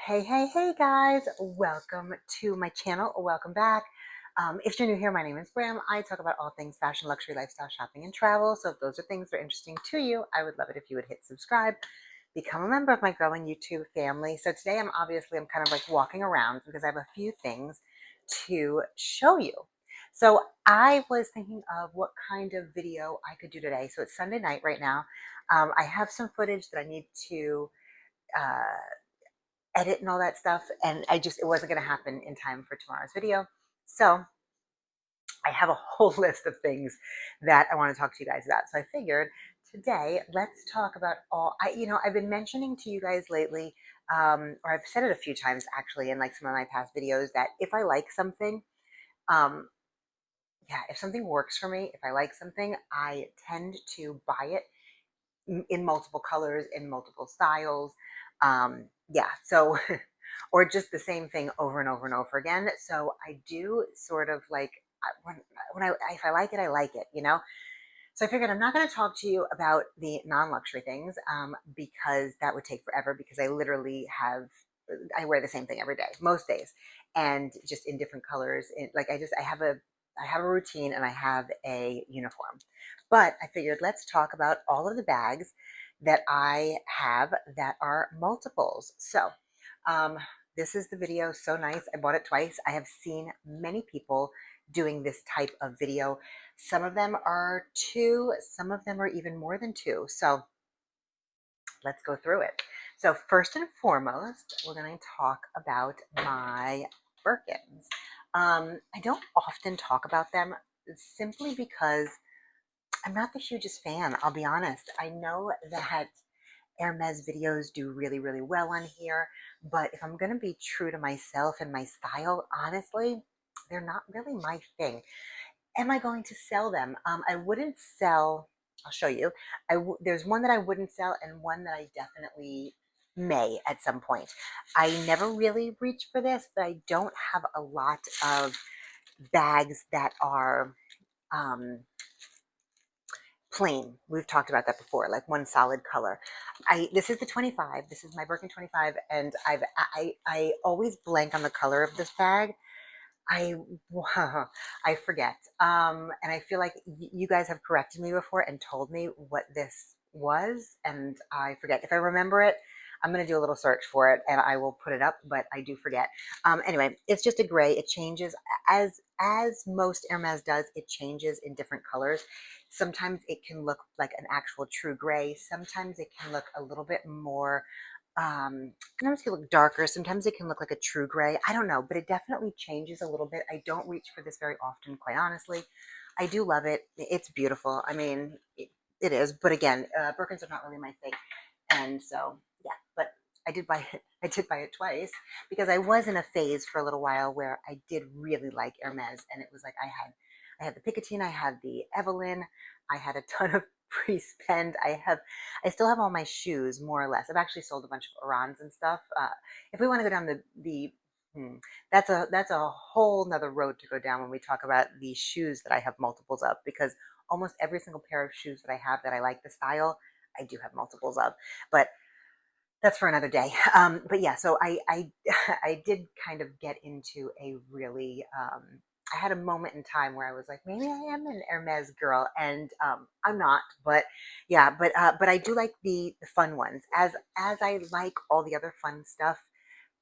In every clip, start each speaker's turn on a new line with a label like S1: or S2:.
S1: Hey guys, welcome to my channel. Welcome back. If you're new here, my name is Bram. I talk about all things fashion, luxury, lifestyle, shopping, and travel. So if those are things that are interesting to you, I would love it if you would hit subscribe, become a member of my growing YouTube family. So today I'm kind of like walking around because I have a few things to show you. So I was thinking of what kind of video I could do today. So it's Sunday night right now. I have some footage that I need to uh, edit and all that stuff, and it wasn't going to happen in time for tomorrow's video. So I have a whole list of things that I want to talk to you guys about. So I figured today let's talk about I've been mentioning to you guys lately, or I've said it a few times actually in like some of my past videos, that if I like something, um if something works for me, if I like something, I tend to buy it in multiple colors, in multiple styles. So or just the same thing over and over and over again. So I do sort of like if I like it, I like it, you know. So I figured I'm not going to talk to you about the non-luxury things, because that would take forever. Because I wear the same thing every day, most days, and just in different colors. I have a routine and I have a uniform. But I figured let's talk about all of the bags that I have that are multiples. So um, this is the video. So nice. I bought it twice. I have seen many people doing this type of video. Some of them are two, some of them are even more than two. So let's go through it. So first and foremost, we're going to talk about my Birkins. I don't often talk about them simply because I'm not the hugest fan, I'll be honest. I know that Hermès videos do really, really well on here, but if I'm going to be true to myself and my style, honestly, they're not really my thing. Am I going to sell them? I wouldn't sell, I'll show you. There's one that I wouldn't sell and one that I definitely may at some point. I never really reach for this, but I don't have a lot of bags that are um, plain. We've talked about that before, like one solid color. This is the 25. This is my Birkin 25, and I always blank on the color of this bag. I I forget. And I feel like you guys have corrected me before and told me what this was, and I forget. If I remember it, I'm going to do a little search for it and I will put it up, but I do forget. Anyway, it's just a gray. It changes as most Hermes does. It changes in different colors. Sometimes it can look like an actual true gray. Sometimes it can look a little bit more sometimes it can look darker, sometimes it can look like a true gray. I don't know, but it definitely changes a little bit. I don't reach for this very often, quite honestly. I do love it. It's beautiful. I mean, it is, but again, Birkins are not really my thing. And so, yeah, but I did buy it. I did buy it twice because I was in a phase for a little while where I did really like Hermes, and it was like I had the Picotin, I had the Evelyn, I had a ton of pre-spend. I still have all my shoes, more or less. I've actually sold a bunch of Orans and stuff. If we want to go down that's a whole nother road to go down when we talk about the shoes that I have multiples of, because almost every single pair of shoes that I have that I like the style, I do have multiples of. But that's for another day. But yeah, so I did kind of get into a really I had a moment in time where I was like, maybe I am an Hermes girl, and I'm not. But yeah, but I do like the fun ones, as I like all the other fun stuff.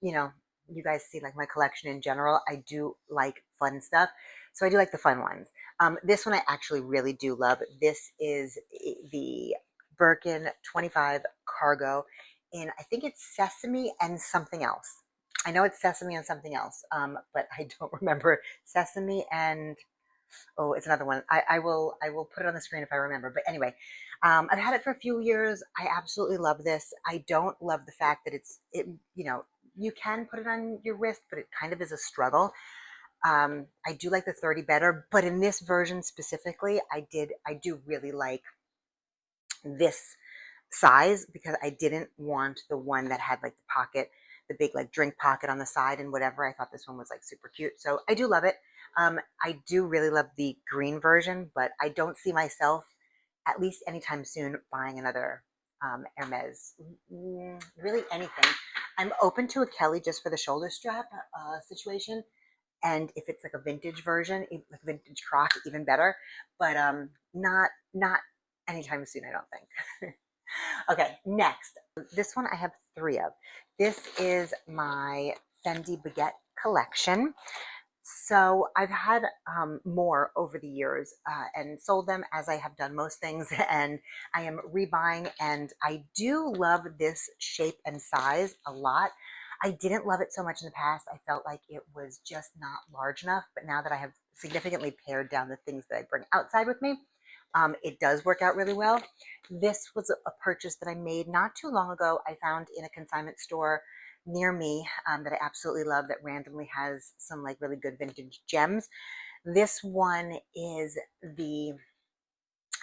S1: You know, you guys see like my collection in general. I do like fun stuff, so I do like the fun ones. This one I actually really do love. This is the Birkin 25 Cargo in, I think it's sesame and something else. I know it's sesame and something else, but I don't remember. Sesame and, oh, it's another one. I will put it on the screen if I remember. But anyway, I've had it for a few years. I absolutely love this. I don't love the fact that you can put it on your wrist, but it kind of is a struggle. I do like the 30 better, but in this version specifically, I do really like this size because I didn't want the one that had like the pocket, the big like drink pocket on the side and whatever. I thought this one was like super cute. So I do love it. I do really love the green version, but I don't see myself, at least anytime soon, buying another Hermes. Really anything. I'm open to a Kelly just for the shoulder strap situation. And if it's like a vintage version, like vintage croc, even better. But not anytime soon, I don't think. Okay, next. This one I have three of. This is my Fendi baguette collection. So I've had more over the years and sold them as I have done most things, and I am rebuying, and I do love this shape and size a lot. I didn't love it so much in the past. I felt like it was just not large enough, but now that I have significantly pared down the things that I bring outside with me, it does work out really well. This was a purchase that I made not too long ago. I found in a consignment store near me that I absolutely love, that randomly has some like really good vintage gems. This one is a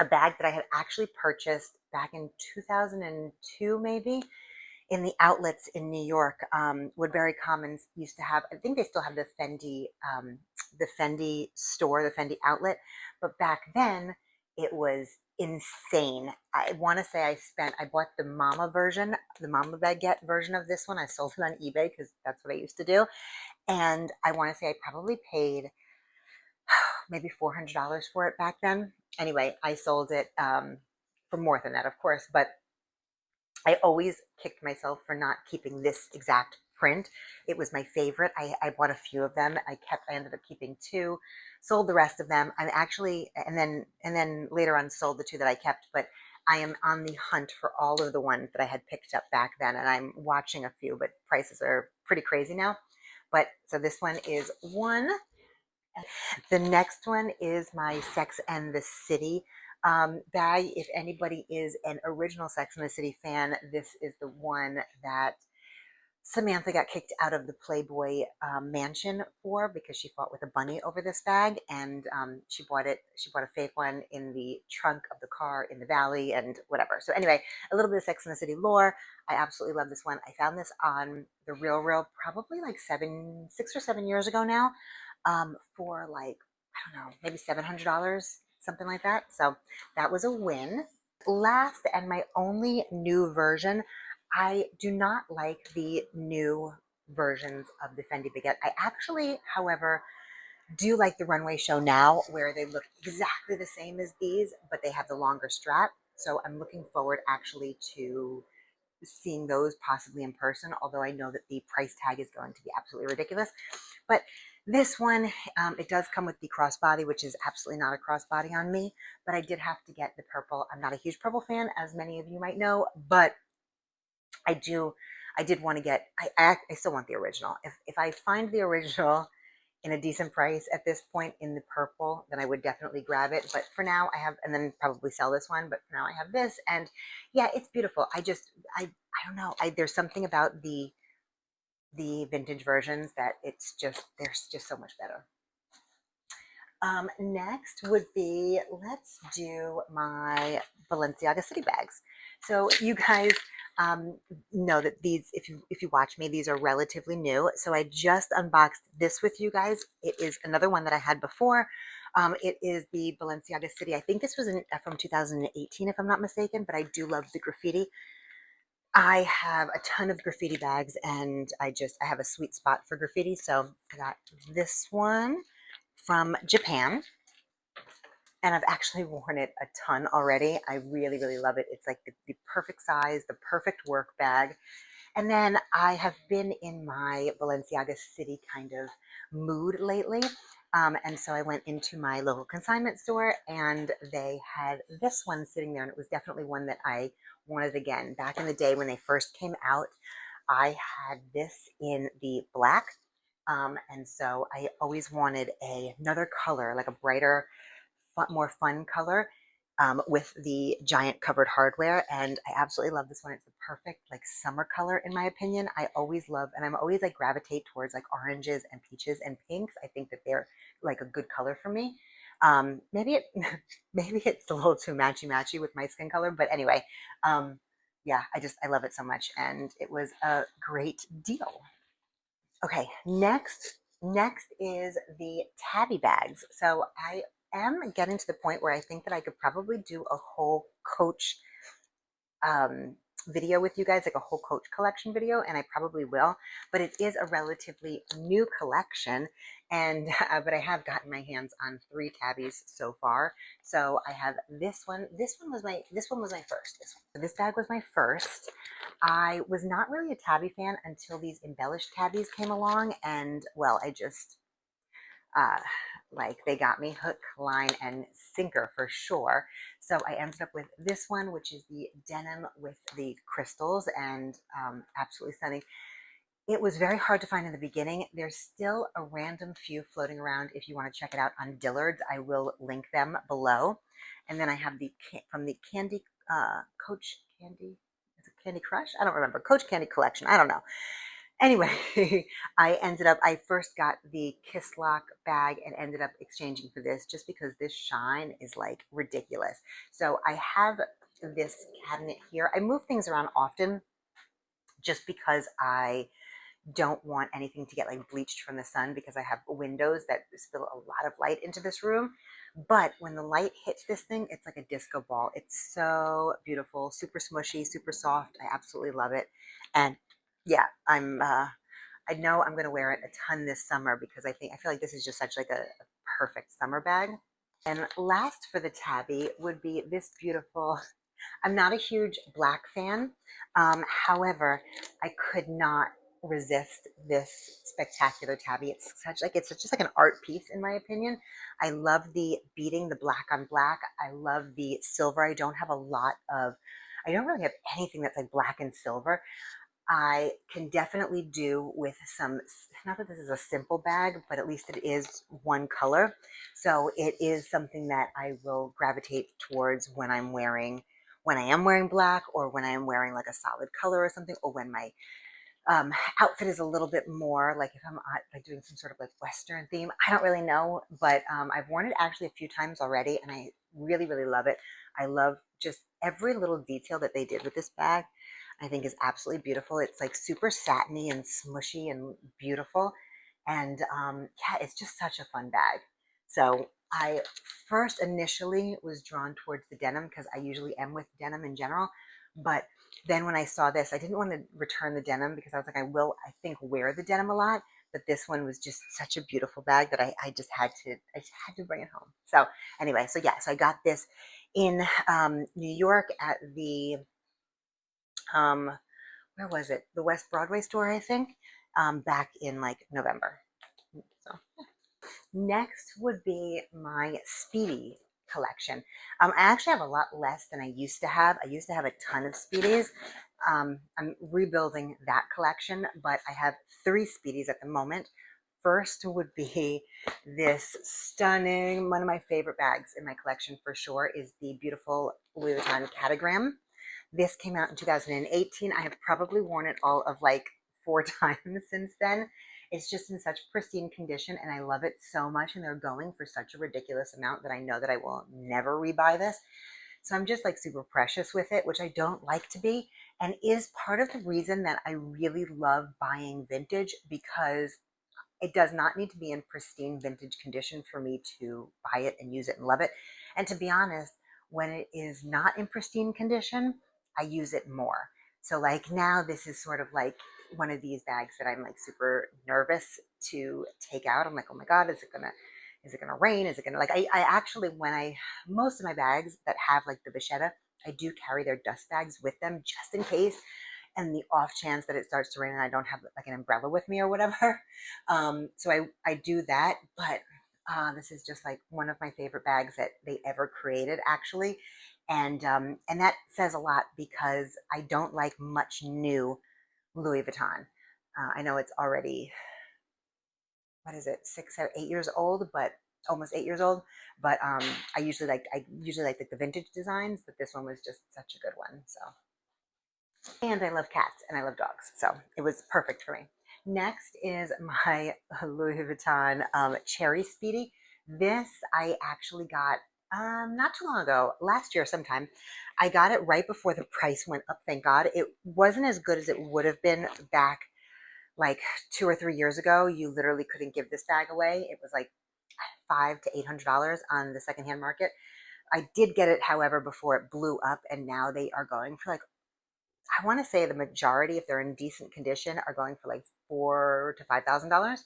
S1: bag that I had actually purchased back in 2002 maybe, in the outlets in New York. Woodbury Commons used to have, I think they still have the Fendi store, the Fendi outlet, but back then it was insane. I want to say I bought the Mama version, the Mama baguette version of this one. I sold it on eBay because that's what I used to do. And I want to say I probably paid maybe $400 for it back then. Anyway, I sold it for more than that, of course, but I always kicked myself for not keeping this exact print. It was my favorite. I bought a few of them. I ended up keeping two, sold the rest of them. I'm actually, and then later on sold the two that I kept, but I am on the hunt for all of the ones that I had picked up back then, and I'm watching a few, but prices are pretty crazy now. But so this one is one. The next one is my Sex and the City bag. If anybody is an original Sex and the City fan, this is the one that Samantha got kicked out of the Playboy mansion for, because she fought with a bunny over this bag, and she bought it. She bought a fake one in the trunk of the car in the valley and whatever. So anyway, a little bit of Sex and the City lore. I absolutely love this one. I found this on the Real probably like 6 or 7 years ago now, for like, I don't know, maybe $700, something like that. So that was a win. Last and my only new version, I do not like the new versions of the Fendi baguette. I actually, however, do like the runway show now, where they look exactly the same as these, but they have the longer strap. So I'm looking forward actually to seeing those possibly in person, although I know that the price tag is going to be absolutely ridiculous. But this one, it does come with the crossbody, which is absolutely not a crossbody on me, but I did have to get the purple. I'm not a huge purple fan, as many of you might know, but I did want to get, I still want the original. If I find the original in a decent price at this point in the purple, then I would definitely grab it. But for now I have, and then probably sell this one, but for now I have this, and yeah, it's beautiful. I don't know. There's something about the vintage versions that they're just so much better. Next would be, let's do my Balenciaga City bags. So you guys know that these, if you watch me, these are relatively new. So I just unboxed this with you guys. It is another one that I had before. It is the Balenciaga City. I think this was from 2018, if I'm not mistaken, but I do love the graffiti. I have a ton of graffiti bags, and I have a sweet spot for graffiti. So I got this one from Japan, and I've actually worn it a ton already. I really, really love it. It's like the perfect size, the perfect work bag. And then I have been in my Balenciaga City kind of mood lately. And so I went into my local consignment store, and they had this one sitting there, and it was definitely one that I wanted again. Back in the day when they first came out, I had this in the black. And so I always wanted another color, like a brighter, more fun color, with the giant covered hardware, and I absolutely love this one. It's the perfect like summer color in my opinion. I always love, and I'm always like gravitate towards like oranges and peaches and pinks. I think that they're like a good color for me. Maybe it maybe it's a little too matchy with my skin color, but anyway, yeah, I love it so much, and it was a great deal. Okay, next is the Tabby bags. So I am getting to the point where I think that I could probably do a whole Coach video with you guys, like a whole Coach collection video, and I probably will, but it is a relatively new collection. And but I have gotten my hands on 3 tabbies so far. So I have this one. This one was my first. This bag was my first. I was not really a tabby fan until these embellished tabbies came along, and well, I just uh, like they got me hook, line, and sinker for sure. So I ended up with this one, which is the denim with the crystals, and absolutely stunning. It was very hard to find in the beginning. There's still a random few floating around if you want to check it out on Dillard's. I will link them below. And then I have the from the Candy Coach Candy. Is it Candy Crush? I don't remember. Coach Candy collection. I don't know. Anyway, I first got the Kiss Lock bag and ended up exchanging for this just because this shine is like ridiculous. So I have this cabinet here. I move things around often just because I don't want anything to get like bleached from the sun because I have windows that spill a lot of light into this room. But when the light hits this thing, it's like a disco ball. It's so beautiful, super smushy, super soft. I absolutely love it. And yeah, I know I'm going to wear it a ton this summer because I feel like this is just such like a perfect summer bag. And last for the tabby would be this beautiful, I'm not a huge black fan. However, I could not resist this spectacular tabby. It's just like an art piece in my opinion. I love the beading, the black on black. I love the silver. I don't really have anything that's like black and silver. I can definitely do with some, not that this is a simple bag, but at least it is one color. So it is something that I will gravitate towards when I am wearing black, or when I am wearing like a solid color or something, or when my outfit is a little bit more like if I'm like doing some sort of like Western theme. I don't really know, but I've worn it actually a few times already, and I really, really love it. I love just every little detail that they did with this bag. I think is absolutely beautiful. It's like super satiny and smushy and beautiful. And yeah, it's just such a fun bag. So I first initially was drawn towards the denim because I usually am with denim in general. But then when I saw this, I didn't want to return the denim because I was like, I think, wear the denim a lot. But this one was just such a beautiful bag that I just had to bring it home. So anyway, so yeah, so I got this in New York at the um, where was it? The West Broadway store, I think, back in like November. So next would be my Speedy collection. I actually have a lot less than I used to have. I used to have a ton of Speedies. I'm rebuilding that collection, but I have 3 Speedies at the moment. First would be this stunning, one of my favorite bags in my collection for sure is the beautiful Louis Vuitton Catagram. This came out in 2018. I have probably worn it all of like 4 times since then. It's just in such pristine condition, and I love it so much. And they're going for such a ridiculous amount that I know that I will never rebuy this. So I'm just like super precious with it, which I don't like to be, and is part of the reason that I really love buying vintage, because it does not need to be in pristine vintage condition for me to buy it and use it and love it. And to be honest, when it is not in pristine condition, I use it more. So like now this is sort of like one of these bags that I'm like super nervous to take out. I'm like, oh my God, is it gonna rain? Is it gonna like I actually most of my bags that have like the vachetta, I do carry their dust bags with them just in case, and the off chance that it starts to rain and I don't have like an umbrella with me or whatever. So I do that, but this is just like one of my favorite bags that they ever created, actually. And that says a lot because I don't like much new Louis Vuitton. I know it's already, what is it, 6, 7, 8 years old, but almost 8 years old. But I usually like the vintage designs, but this one was just such a good one. So. And I love cats and I love dogs. So it was perfect for me. Next is my Louis Vuitton Cherry Speedy. This I actually got not too long ago, last year sometime. I got it right before the price went up, thank God. It wasn't as good as it would have been back like 2 or 3 years ago. You literally couldn't give this bag away. It was like $500 to $800 on the secondhand market. I did get it, however, before it blew up, and now they are going for like I want to say the majority, if they're in decent condition, are going for like $4,000 to $5,000.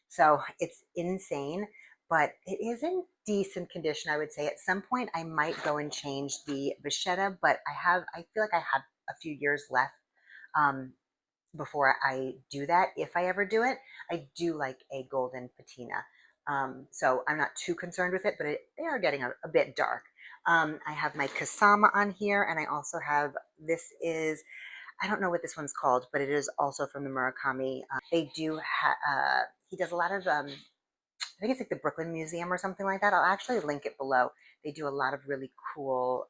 S1: So it's insane, but it is in decent condition. I would say at some point I might go and change the vachetta, but I feel like I have a few years left um, before I do that. If I ever do it, I do like a golden patina. So I'm not too concerned with it, but they are getting a bit dark. I have my Kasama on here, and I also have, this is, I don't know what this one's called, but it is also from the Murakami. They do he does a lot of, I think it's like the Brooklyn Museum or something like that. I'll actually link it below. They do a lot of really cool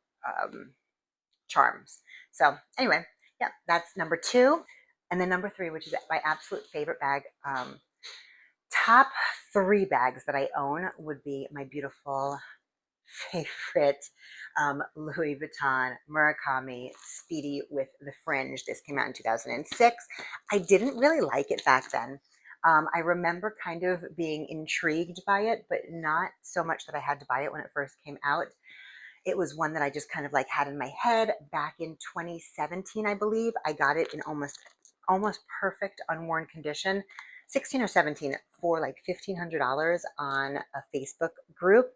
S1: charms. So anyway, yeah, that's number two. And then number three, which is my absolute favorite bag. Top three bags that I own would be my beautiful favorite Louis Vuitton Murakami Speedy with the fringe. This came out in 2006. I didn't really like it back then. I remember kind of being intrigued by it, but not so much that I had to buy it when it first came out. It was one that I just kind of like had in my head back in 2017, I believe. I got it in almost perfect unworn condition, 16 or 17 for like $1,500 on a Facebook group.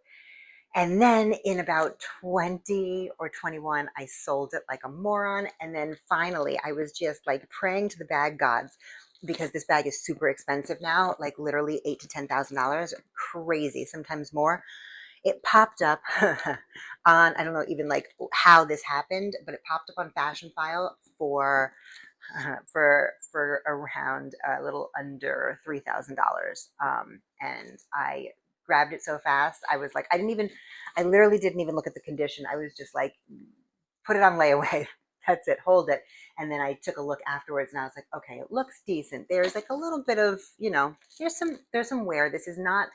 S1: And then in about 20 or 21, I sold it like a moron. And then finally, I was just like praying to the bag gods because this bag is super expensive now, like literally $8,000 to $10,000, crazy, sometimes more. It popped up on, I don't know even like how this happened, but it popped up on Fashion File for around a little under $3,000. And I grabbed it so fast. I was like, I literally didn't even look at the condition. I was just like, put it on layaway. That's it. Hold it. And then I took a look afterwards and I was like, okay, it looks decent. There's like a little bit of, there's some wear. This is not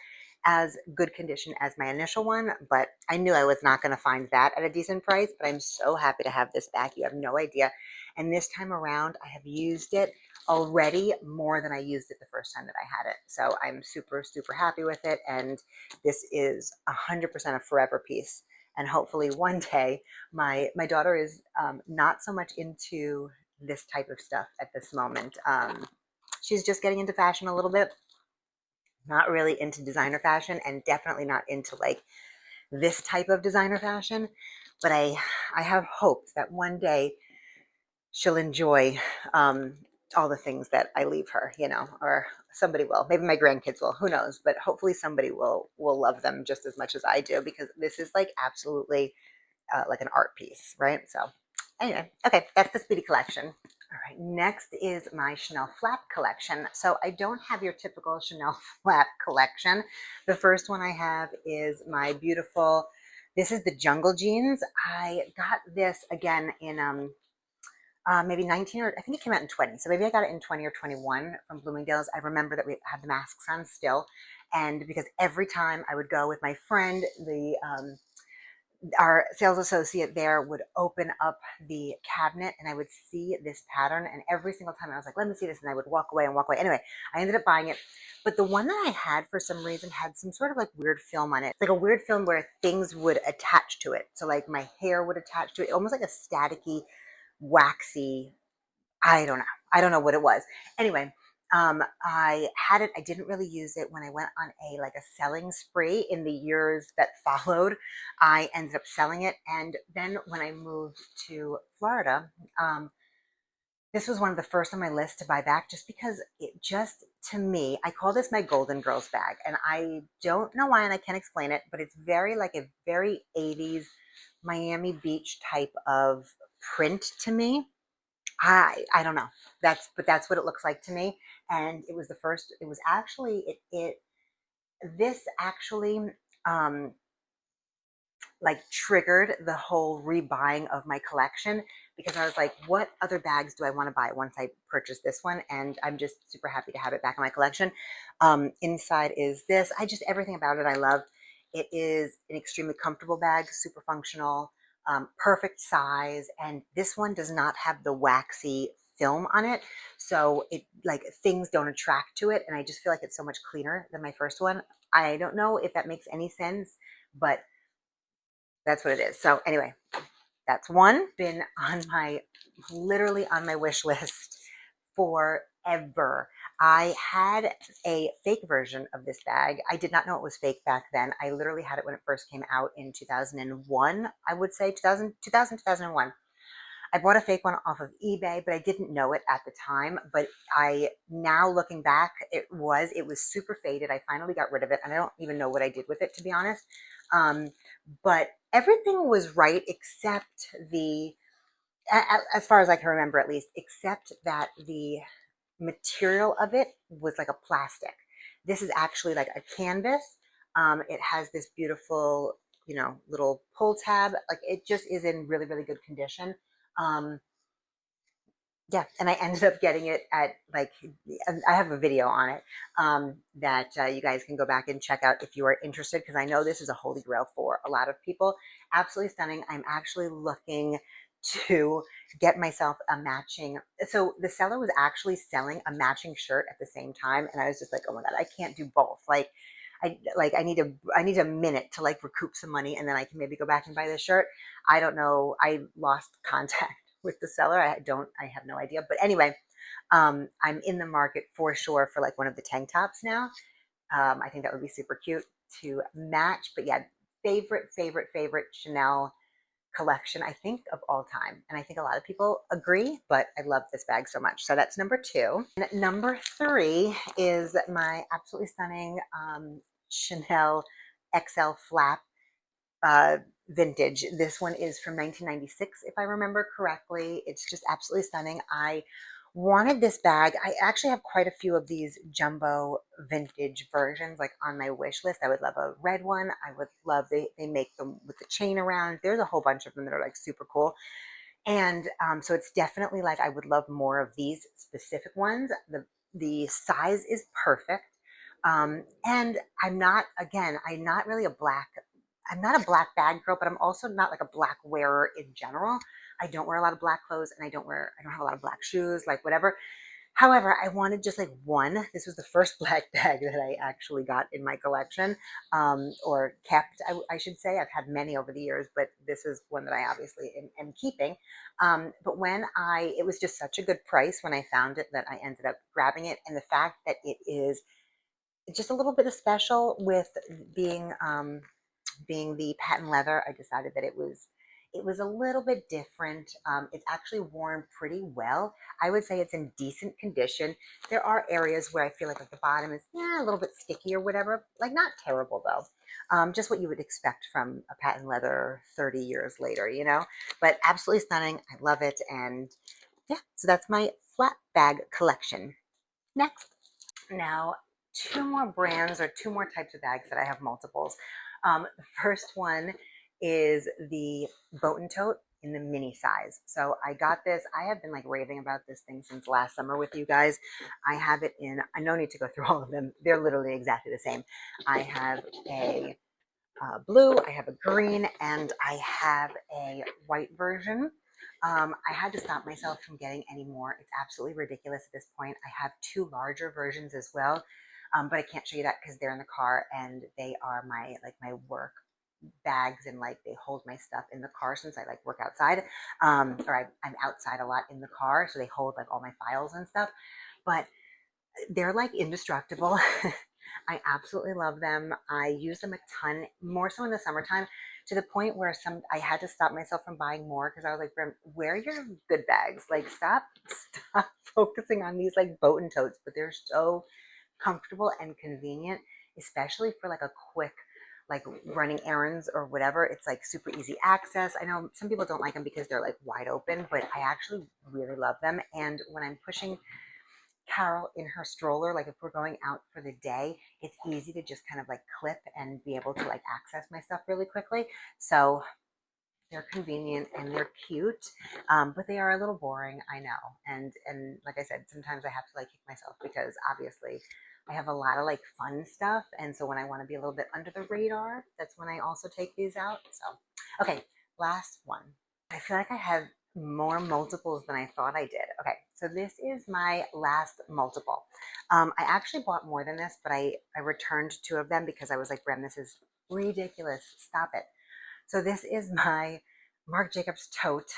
S1: as good condition as my initial one, but I knew I was not going to find that at a decent price, but I'm so happy to have this back. You have no idea. And this time around, I have used it already more than I used it the first time that I had it. So I'm super, super happy with it. And this is 100% a forever piece. And hopefully one day, my daughter is not so much into this type of stuff at this moment. She's just getting into fashion a little bit, not really into designer fashion, and definitely not into like this type of designer fashion. But I have hopes that one day she'll enjoy all the things that I leave her, or somebody will. Maybe my grandkids will. Who knows? But hopefully somebody will love them just as much as I do, because this is like absolutely like an art piece, right? So anyway, okay, that's the Speedy collection. All right, next is my Chanel flap collection. So I don't have your typical Chanel flap collection. The first one I have is my beautiful, this is the Jungle Jeans. I got this again in maybe 19, or I think it came out in 20. So maybe I got it in 20 or 21 from Bloomingdale's. I remember that we had the masks on still. And because every time I would go with my friend, our sales associate there would open up the cabinet and I would see this pattern. And every single time I was like, let me see this. And I would walk away and walk away. Anyway, I ended up buying it. But the one that I had for some reason had some sort of like weird film on it. Like a weird film where things would attach to it. So like my hair would attach to it, almost like a staticky, waxy, I don't know. I don't know what it was. Anyway, I had it. I didn't really use it when I went on a selling spree in the years that followed. I ended up selling it, and then when I moved to Florida, this was one of the first on my list to buy back, just because it just, to me, I call this my Golden Girls bag, and I don't know why, and I can't explain it, but it's very like a very 80s Miami Beach type of print to me. I don't know. That's what it looks like to me. And it was the first, it was actually this actually um like triggered the whole rebuying of my collection, because I was like, what other bags do I want to buy once I purchase this one? And I'm just super happy to have it back in my collection. Inside is this. Everything about it I love. It is an extremely comfortable bag, super functional, perfect size. And this one does not have the waxy film on it. So it like things don't attract to it. And I just feel like it's so much cleaner than my first one. I don't know if that makes any sense, but that's what it is. So anyway, that's one. Been on my, literally on my wish list forever. I had a fake version of this bag. I did not know it was fake back then. I literally had it when it first came out in 2001, I would say 2001. I bought a fake one off of eBay, but I didn't know it at the time. But I, now looking back, it was super faded. I finally got rid of it, and I don't even know what I did with it, to be honest. But everything was right except the, as far as I can remember at least, except that the material of it was like a plastic. This is actually like a canvas. It has this beautiful, you know, little pull tab. Like, it just is in really, really good condition. Um, yeah, and I ended up getting it at, like, I have a video on it, that you guys can go back and check out if you are interested, because I know this is a holy grail for a lot of people. Absolutely stunning. I'm actually looking to get myself a matching. So the seller was actually selling a matching shirt at the same time, and I was just like, oh my God, I can't do both. Like, I need a minute to like recoup some money, and then I can maybe go back and buy this shirt. I don't know. I lost contact with the seller. I have no idea. But anyway, I'm in the market for sure for like one of the tank tops now. I think that would be super cute to match. But yeah, favorite Chanel collection, I think, of all time. And I think a lot of people agree, but I love this bag so much. So that's number two. And number three is my absolutely stunning Chanel XL flap vintage. This one is from 1996, if I remember correctly. It's just absolutely stunning. I wanted this bag. I actually have quite a few of these jumbo vintage versions like on my wish list. I would love a red one. I would love, they make them with the chain around. There's a whole bunch of them that are like super cool. And so it's definitely like, I would love more of these specific ones. The size is perfect. And I'm not, again, I'm not a black bag girl, but I'm also not like a black wearer in general. I don't wear a lot of black clothes, and I don't have a lot of black shoes, like whatever. However, I wanted just like one. This was the first black bag that I actually got in my collection, or kept, I should say. I've had many over the years, but this is one that I obviously am keeping. But it was just such a good price when I found it that I ended up grabbing it. And the fact that it is just a little bit of special with being, being the patent leather, I decided that it was a little bit different. It's actually worn pretty well. I would say it's in decent condition. There are areas where I feel like the bottom is a little bit sticky or whatever. Like, not terrible though. Just what you would expect from a patent leather 30 years later, you know? But absolutely stunning. I love it. And yeah, so that's my flat bag collection. Next. Now, two more brands or two more types of bags that I have multiples. The first one is the boat and tote in the mini size. So I got this. I have been like raving about this thing since last summer with you guys. I have it in, I no need to go through all of them. They're literally exactly the same. I have a blue, I have a green, and I have a white version. I had to stop myself from getting any more. It's absolutely ridiculous at this point. I have two larger versions as well, but I can't show you that because they're in the car, and they are my work bags, and like they hold my stuff in the car since I like work outside, I'm outside a lot in the car, so they hold like all my files and stuff. But they're like indestructible. I absolutely love them. I use them a ton, more so in the summertime, to the point where I had to stop myself from buying more because I was like, Bram, wear your good bags. Like, stop focusing on these like boat and totes. But they're so comfortable and convenient, especially for like a quick, like running errands or whatever. It's like super easy access. I know some people don't like them because they're like wide open, but I actually really love them. And when I'm pushing Carol in her stroller, like if we're going out for the day, it's easy to just kind of like clip and be able to like access my stuff really quickly. So they're convenient and they're cute, but they are a little boring, I know. And like I said, sometimes I have to like kick myself because obviously I have a lot of like fun stuff, and so when I want to be a little bit under the radar, that's when I also take these out. So okay, last one. I feel like I have more multiples than I thought I did. Okay, so this is my last multiple. I actually bought more than this, but I returned two of them because I was like, Bram, this is ridiculous. Stop it. So this is my Marc Jacobs tote.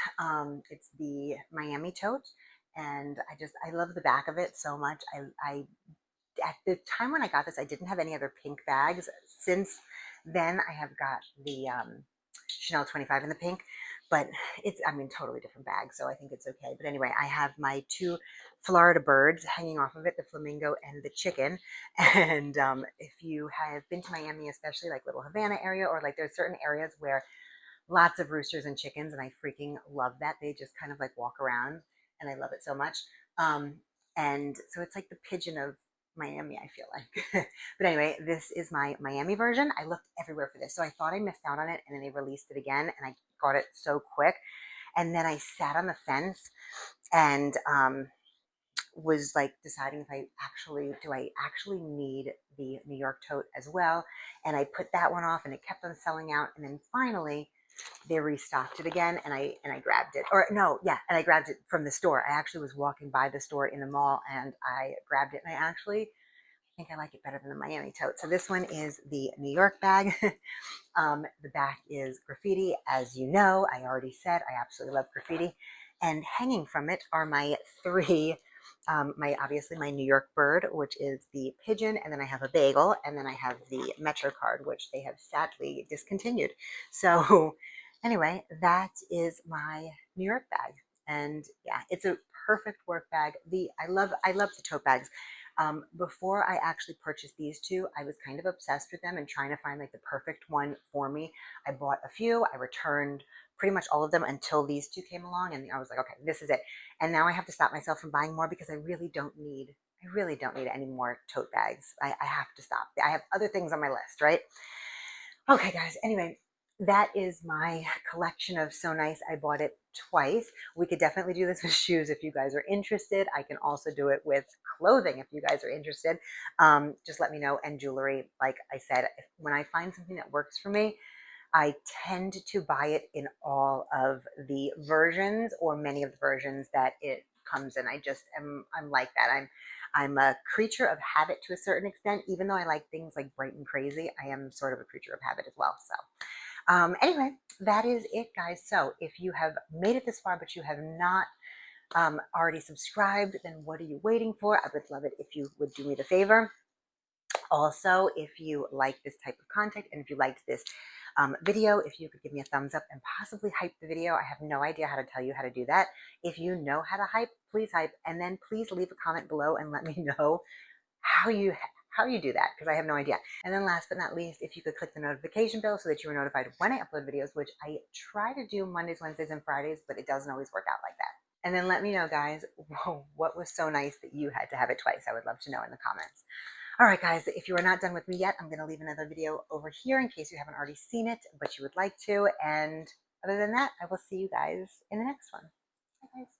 S1: It's the Miami tote, and I love the back of it so much. I at the time when I got this, I didn't have any other pink bags. Since then, I have got the Chanel 25 in the pink, but it's, I mean, totally different bag, so I think it's okay. But anyway, I have my two Florida birds hanging off of it, the flamingo and the chicken. And if you have been to Miami, especially like Little Havana area, or like there's certain areas where lots of roosters and chickens, and I freaking love that. They just kind of like walk around, and I love it so much. Um, and so it's like the pigeon of Miami, I feel like. But anyway, this is my Miami version. I looked everywhere for this, so I thought I missed out on it, and then they released it again, and I got it so quick. And then I sat on the fence and was like deciding if I actually need the New York tote as well. And I put that one off, and it kept on selling out. And then finally, they restocked it again, and I grabbed it. Or no, yeah, and I grabbed it from the store. I actually was walking by the store in the mall, and I grabbed it, and I actually think I like it better than the Miami tote. So this one is the New York bag. The back is graffiti, as you know. I already said I absolutely love graffiti, and hanging from it are my three. Obviously my New York bird, which is the pigeon, and then I have a bagel, and then I have the Metro card, which they have sadly discontinued. So anyway, that is my New York bag, and yeah, it's a perfect work bag. I love the tote bags. Before I actually purchased these two, I was kind of obsessed with them and trying to find like the perfect one for me. I bought a few, I returned pretty much all of them until these two came along, and I was like, okay, this is it. And now I have to stop myself from buying more because I really don't need any more tote bags. I have to stop. I have other things on my list, right? Okay, guys. Anyway, that is my collection of So Nice. I bought it twice. We could definitely do this with shoes if you guys are interested. I can also do it with clothing if you guys are interested. Just let me know. And jewelry, like I said, when I find something that works for me, I tend to buy it in all of the versions or many of the versions that it comes in. I'm like that. I'm a creature of habit to a certain extent. Even though I like things like bright and crazy, I am sort of a creature of habit as well. So anyway, that is it, guys. So if you have made it this far, but you have not already subscribed, then what are you waiting for? I would love it if you would do me the favor. Also, if you like this type of content and if you liked this video, if you could give me a thumbs up and possibly hype the video. I have no idea how to tell you how to do that. If you know how to hype, please hype, and then please leave a comment below and let me know how you do that, because I have no idea. And then last but not least, if you could click the notification bell so that you are notified when I upload videos, which I try to do Mondays, Wednesdays, and Fridays, but it doesn't always work out like that. And then let me know, guys, what was so nice that you had to have it twice. I would love to know in the comments. All right, guys, if you are not done with me yet, I'm going to leave another video over here in case you haven't already seen it, but you would like to. And other than that, I will see you guys in the next one. Bye, guys.